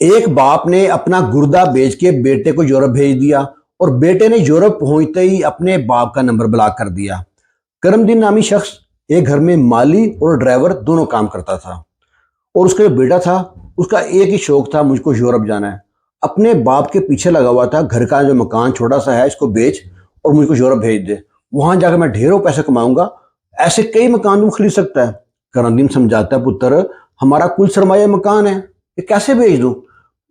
ایک باپ نے اپنا گردہ بیچ کے بیٹے کو یورپ بھیج دیا اور بیٹے نے یورپ پہنچتے ہی اپنے باپ کا نمبر بلاک کر دیا۔ کرم دین نامی شخص ایک گھر میں مالی اور ڈرائیور دونوں کام کرتا تھا، اور اس کا جو بیٹا تھا اس کا ایک ہی شوق تھا، مجھ کو یورپ جانا ہے۔ اپنے باپ کے پیچھے لگا ہوا تھا، گھر کا جو مکان چھوٹا سا ہے اس کو بیچ اور مجھ کو یورپ بھیج دے، وہاں جا کے میں ڈھیروں پیسے کماؤں گا، ایسے کئی مکان تم خرید سکتا ہے۔ کرم دین سمجھاتا ہے، پتر ہمارا کل سرمایہ مکان ہے، یہ کیسے بھیج دوں؟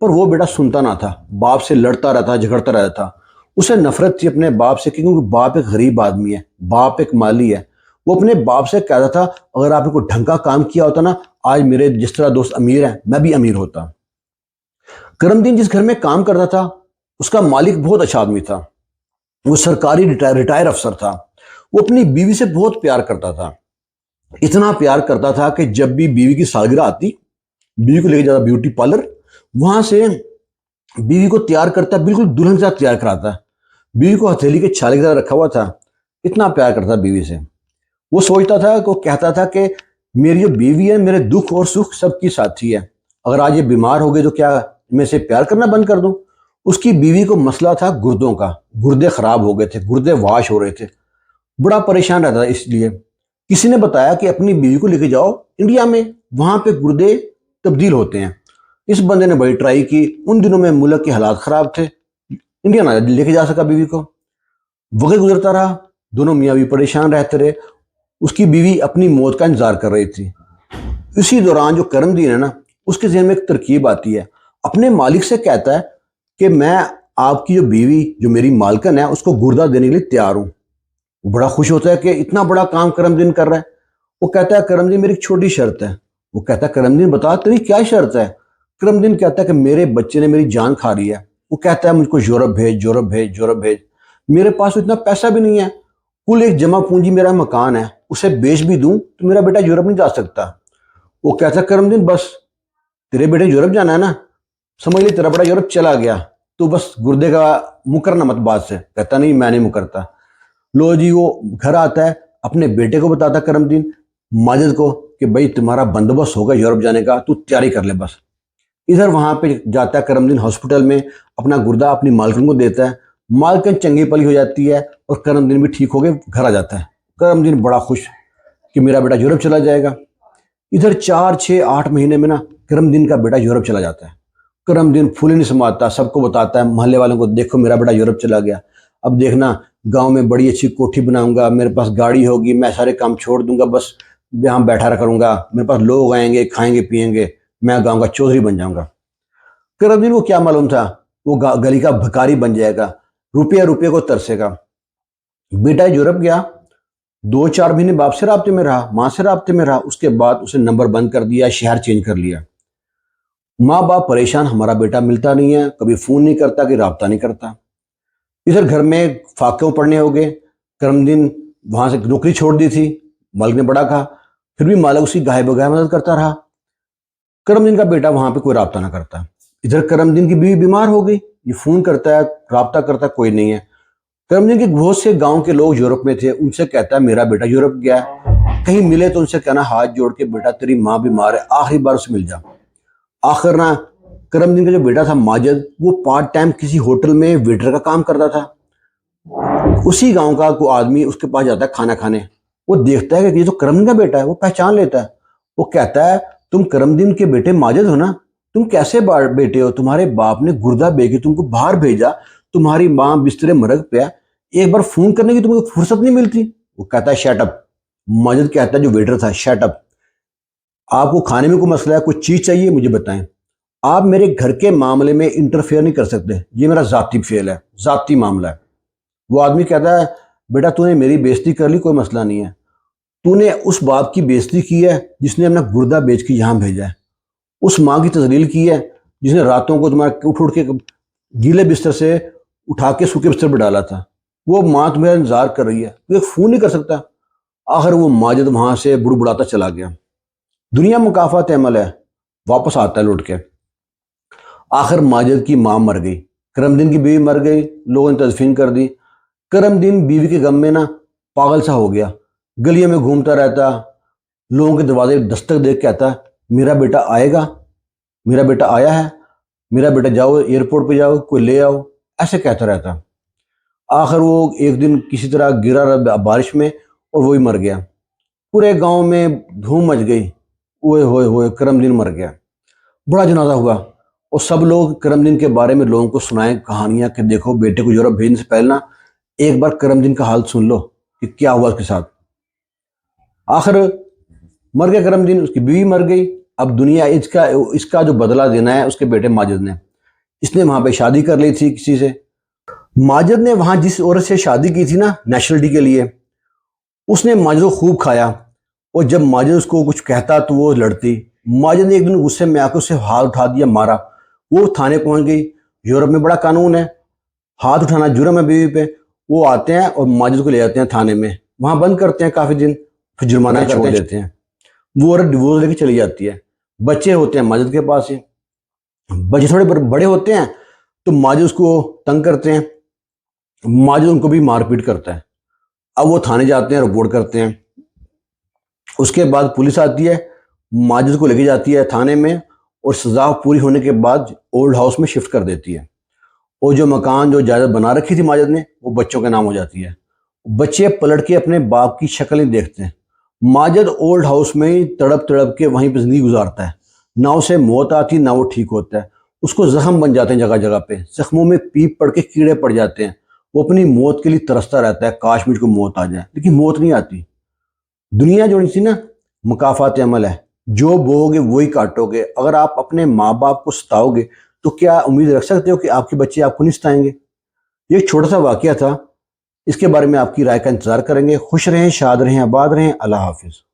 پر وہ بیٹا سنتا نہ تھا، باپ سے لڑتا رہتا، جھگڑتا رہتا تھا۔ اسے نفرت تھی اپنے باپ سے، کیونکہ باپ ایک غریب آدمی ہے، باپ ایک مالی ہے۔ وہ اپنے باپ سے کہتا تھا اگر آپ نے کوئی ڈھنگ کا کام کیا ہوتا نا، آج میرے جس طرح دوست امیر ہیں میں بھی امیر ہوتا۔ کرم دین جس گھر میں کام کرتا تھا اس کا مالک بہت اچھا آدمی تھا، وہ سرکاری ریٹائر افسر تھا۔ وہ اپنی بیوی سے بہت پیار کرتا تھا، اتنا پیار کرتا تھا کہ جب بھی بیوی کی سالگرہ آتی بیوی کو لے کے جاتا بیوٹی پارلر، وہاں سے بیوی کو تیار کرتا، بالکل دلہن سے تیار کراتا۔ بیوی کو ہتھیلی کے چھالے کی طرح رکھا ہوا تھا، اتنا پیار کرتا بیوی سے۔ وہ سوچتا تھا، وہ کہتا تھا کہ میری جو بیوی ہے میرے دکھ اور سکھ سب کی ساتھی ہے، اگر آج یہ بیمار ہو گئے تو کیا میں اسے پیار کرنا بند کر دوں؟ اس کی بیوی کو مسئلہ تھا گردوں کا، گردے خراب ہو گئے تھے، گردے واش ہو رہے تھے، بڑا پریشان رہتا تھا۔ اس لیے کسی نے بتایا کہ اپنی بیوی کو لے کے جاؤ انڈیا میں، وہاں پہ گردے تبدیل ہوتے ہیں۔ اس بندے نے بڑی ٹرائی کی، ان دنوں میں ملک کے حالات خراب تھے، انڈیا نہ لے کے جا سکا بیوی کو۔ وقت گزرتا رہا، دونوں میاں بھی پریشان رہتے رہے۔ اس کی بیوی اپنی موت کا انتظار کر رہی تھی۔ اسی دوران جو کرم دین ہے نا، اس کے ذہن میں ایک ترکیب آتی ہے، اپنے مالک سے کہتا ہے کہ میں آپ کی جو بیوی جو میری مالکن ہے اس کو گردہ دینے کے لیے تیار ہوں۔ وہ بڑا خوش ہوتا ہے کہ اتنا بڑا کام کرم دین کر رہا ہے۔ وہ کہتا ہے کرم دین میری ایک چھوٹی شرط ہے۔ وہ کہتا ہے کرم دین بتا تیری کیا شرط ہے؟ کرم دین کہتا ہے کہ میرے بچے نے میری جان کھا رہی ہے، وہ کہتا ہے مجھ کو یورپ بھیج، یورپ بھیج، یورپ بھیج۔ میرے پاس اتنا پیسہ بھی نہیں ہے، کل ایک جمع پونجی میرا مکان ہے، اسے بیچ بھی دوں تو میرا بیٹا یورپ نہیں جا سکتا۔ وہ کہتا ہے کرم دین بس تیرے بیٹے یورپ جانا ہے نا، سمجھ لی تیرا بیٹا یورپ چلا گیا، تو بس گردے کا مکرنا مت بات سے۔ کہتا نہیں میں نہیں مکرتا۔ لو جی، وہ گھر آتا ہے، اپنے بیٹے کو بتاتا کرم دین ماجد کو کہ بھائی تمہارا بندوبست ہوگا یورپ جانے کا، تو تیاری کر لے بس۔ ادھر وہاں پہ جاتا ہے کرم دین ہاسپٹل میں، اپنا گردہ اپنی مالکن کو دیتا ہے، مالکن چنگی پلی ہو جاتی ہے اور کرم دین بھی ٹھیک ہو کے گھر آ جاتا ہے۔ کرم دین بڑا خوش کہ میرا بیٹا یورپ چلا جائے گا۔ ادھر 4 6 8 مہینے میں نا کرم دین کا بیٹا یورپ چلا جاتا ہے۔ کرم دین پھول ہی نہیں سماتا، سب کو بتاتا ہے، محلے والوں کو، دیکھو میرا بیٹا یورپ چلا گیا، اب دیکھنا گاؤں میں بڑی اچھی کوٹھی بناؤں گا، میرے پاس گاڑی ہوگی، میں سارے کام چھوڑ دوں گا، بس یہاں بیٹھا رہا کروں گا، میرے پاس لوگ آئیں گے، کھائیں گے پیئیں گے، میں گاؤں کا چودھری بن جاؤں گا۔ کرم دین کو کیا معلوم تھا وہ گلی کا بھکاری بن جائے گا، روپیہ روپیہ کو ترسے گا۔ بیٹا یورپ گیا، 2 4 مہینے باپ سے رابطے میں رہا، ماں سے رابطے میں رہا، اس کے بعد اسے نمبر بند کر دیا، شہر چینج کر لیا۔ ماں باپ پریشان، ہمارا بیٹا ملتا نہیں ہے، کبھی فون نہیں کرتا، کہ رابطہ نہیں کرتا۔ ادھر گھر میں فاقے پڑنے ہو گئے۔ کرم دین وہاں سے نوکری چھوڑ دی تھی، مالک نے بڑا کہا، پھر بھی مالک اس کی گاہے بگاہے مدد کرتا رہا۔ کرم دین کا بیٹا وہاں پہ کوئی رابطہ نہ کرتا۔ ادھر کرم دین کی بیوی بیمار ہو گئی، یہ فون کرتا ہے، رابطہ کرتا ہے، کوئی نہیں ہے۔ کرم دین کے بہت سے گاؤں کے لوگ یورپ میں تھے، ان سے کہتا ہے میرا بیٹا یورپ گیا ہے، کہیں ملے تو ان سے کہنا ہاتھ جوڑ کے بیٹا تیری ماں بیمار ہے، آخری بار اسے مل جا۔ آخر نہ کرم دین کا جو بیٹا تھا ماجد، وہ پارٹ ٹائم کسی ہوٹل میں ویٹر کا کام کرتا تھا۔ اسی گاؤں کا کوئی آدمی اس کے پاس جاتا ہے کھانا کھانے، وہ دیکھتا ہے کہ یہ تو کرم دین کا بیٹا ہے، وہ پہچان لیتا ہے۔ وہ کہتا ہے تم کرم دین کے بیٹے ماجد ہو نا، تم کیسے بیٹے ہو؟ تمہارے باپ نے گردہ بیچ کے تم کو باہر بھیجا، تمہاری ماں بستر مرگ پہ ہے، ایک بار فون کرنے کی تمہیں فرصت نہیں ملتی؟ وہ کہتا ہے شٹ اپ۔ ماجد کہتا ہے جو ویٹر تھا، شٹ اپ، آپ کو کھانے میں کوئی مسئلہ ہے، کوئی چیز چاہیے مجھے بتائیں، آپ میرے گھر کے معاملے میں انٹرفیئر نہیں کر سکتے، یہ میرا ذاتی فعل ہے، ذاتی معاملہ ہے۔ وہ آدمی کہتا ہے بیٹا تو نے میری بےزتی کر لی، کوئی مسئلہ نہیں ہے، تو نے اس باپ کی بےزتی کی ہے جس نے اپنا گردہ بیچ کے یہاں بھیجا ہے، اس ماں کی تذلیل کی ہے جس نے راتوں کو تمہارا اٹھ کے گیلے بستر سے اٹھا کے سوکھے بستر پہ ڈالا تھا، وہ ماں تمہیں انتظار کر رہی ہے، تو ایک فون نہیں کر سکتا۔ آخر وہ ماجد وہاں سے بڑبڑاتا چلا گیا۔ دنیا مکافات عمل ہے، واپس آتا ہے لوٹ کے۔ آخر ماجد کی ماں مر گئی، کرم دین کی بیوی مر گئی، لوگوں نے تدفین کر دی۔ کرم دین بیوی کے غم میں نا پاگل سا ہو گیا، گلیوں میں گھومتا رہتا، لوگوں کے دروازے دستک دے کے کہتا میرا بیٹا آئے گا، میرا بیٹا آیا ہے۔ میرا بیٹا جاؤ ایئرپورٹ پہ جاؤ، کوئی لے آؤ، ایسے کہتا رہتا۔ آخر وہ ایک دن کسی طرح گرا رہا بارش میں اور وہی مر گیا۔ پورے گاؤں میں دھوم مچ گئی، اوئے ہوئے ہوئے کرم دین مر گیا۔ بڑا جنازہ ہوا اور سب لوگ کرم دین کے بارے میں لوگوں کو سنائیں کہانیاں کہ دیکھو بیٹے کو یورپ بھیجنے سے پہلے نا ایک بار کرم دین کا حال سن لو کہ کیا ہوا اس کے ساتھ۔ آخر مر گیا کرم دین، اس کی بیوی مر گئی۔ اب دنیا اس کا جو بدلہ دینا ہے اس کے بیٹے ماجد نے۔ اس نے وہاں پہ شادی کر لی تھی کسی سے۔ ماجد نے وہاں جس عورت سے شادی کی تھی نا نیشنلٹی کے لیے، اس نے ماجد کو خوب کھایا، اور جب ماجد اس کو کچھ کہتا تو وہ لڑتی۔ ماجد نے ایک دن غصے میں آ کے اسے ہاتھ اٹھا دیا، مارا۔ وہ تھانے پہنچ گئی۔ یورپ میں بڑا قانون ہے، ہاتھ اٹھانا جرم ہے بیوی پہ۔ وہ آتے ہیں اور ماجد کو لے جاتے ہیں تھانے میں، وہاں بند کرتے ہیں کافی دن، پھر جرمانہ چھوڑ دیتے ہیں۔ وہ عورت ڈیورس لے کے چلی جاتی ہے۔ بچے ہوتے ہیں ماجد کے پاس ہی۔ بچے تھوڑے بڑے ہوتے ہیں تو ماجد اس کو تنگ کرتے ہیں، ماجد ان کو بھی مار پیٹ کرتا ہے۔ اب وہ تھانے جاتے ہیں، رپورٹ کرتے ہیں۔ اس کے بعد پولیس آتی ہے، ماجد کو لے کے جاتی ہے تھانے میں، اور سزا پوری ہونے کے بعد اولڈ ہاؤس میں شفٹ کر دیتی ہے۔ اور جو مکان جو جائیداد بنا رکھی تھی ماجد نے وہ بچوں کے نام ہو جاتی ہے۔ بچے پلٹ کے اپنے باپ کی شکل نہیں دیکھتے ہیں۔ ماجد اولڈ ہاؤس میں ہی تڑپ تڑپ کے وہیں پہ زندگی گزارتا ہے، نہ اسے موت آتی نہ وہ ٹھیک ہوتا ہے۔ اس کو زخم بن جاتے ہیں جگہ جگہ پہ، زخموں میں پیپ پڑ کے کیڑے پڑ جاتے ہیں۔ وہ اپنی موت کے لیے ترستا رہتا ہے، کاش مجھ کو موت آ جائے، لیکن موت نہیں آتی۔ دنیا جو نہیں نا مکافات عمل ہے، جو بوؤ گے وہی کاٹو گے۔ اگر آپ اپنے ماں باپ کو ستاؤ گے تو کیا امید رکھ سکتے ہو کہ آپ کے بچے آپ کو نہیں ستائیں گے؟ یہ ایک چھوٹا سا واقعہ تھا، اس کے بارے میں آپ کی رائے کا انتظار کریں گے۔ خوش رہیں، شاد رہیں، آباد رہیں۔ اللہ حافظ۔